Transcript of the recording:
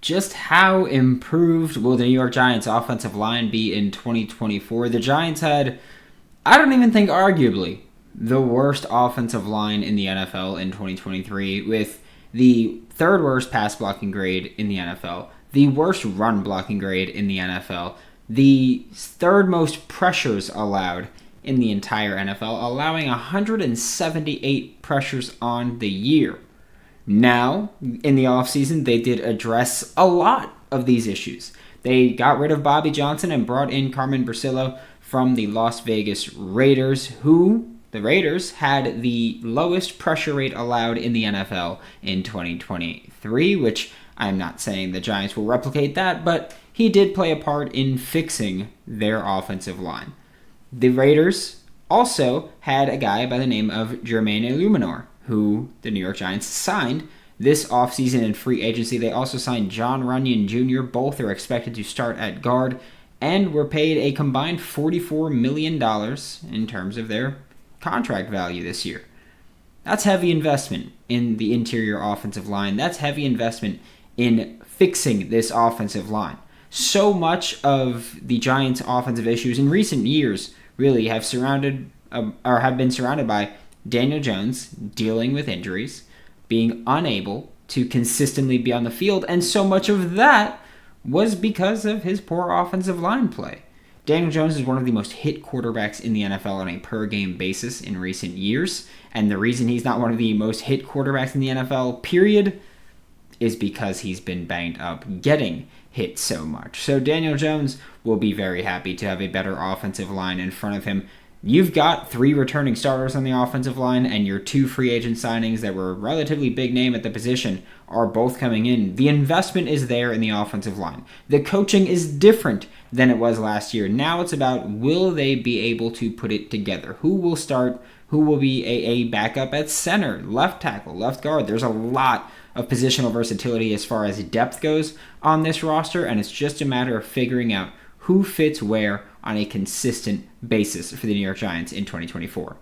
just how improved will the New York Giants offensive line be in 2024? The Giants had, I don't even think arguably, the worst offensive line in the NFL in 2023, with the third worst pass blocking grade in the NFL, the worst run blocking grade in the NFL, the third most pressures allowed in the entire NFL, allowing 178 pressures on the year. Now, in the offseason, they did address a lot of these issues. They got rid of Bobby Johnson and brought in Carmen Bursillo from the Las Vegas Raiders, who the Raiders had the lowest pressure rate allowed in the NFL in 2023, which I'm not saying the Giants will replicate that, but he did play a part in fixing their offensive line. The Raiders also had a guy by the name of Jermaine Illuminor, who the New York Giants signed this offseason in free agency. They also signed John Runyon Jr. Both are expected to start at guard and were paid a combined $44 million in terms of their contract value this year. That's heavy investment in the interior offensive line. That's heavy investment in fixing this offensive line. So much of the Giants' offensive issues in recent years really have been surrounded by Daniel Jones dealing with injuries, being unable to consistently be on the field, and so much of that was because of his poor offensive line play. Daniel Jones is one of the most hit quarterbacks in the NFL on a per-game basis in recent years, and the reason he's not one of the most hit quarterbacks in the NFL, period, is because he's been banged up getting hit so much. So Daniel Jones will be very happy to have a better offensive line in front of him. You've got 3 returning starters on the offensive line, and your 2 free agent signings that were relatively big name at the position are both coming in. The investment is there in the offensive line. The coaching is different than it was last year. Now it's about, will they be able to put it together? Who will start? Who will be a backup at center, left tackle, left guard? There's a lot of positional versatility as far as depth goes on this roster, and it's just a matter of figuring out who fits where on a consistent basis for the New York Giants in 2024.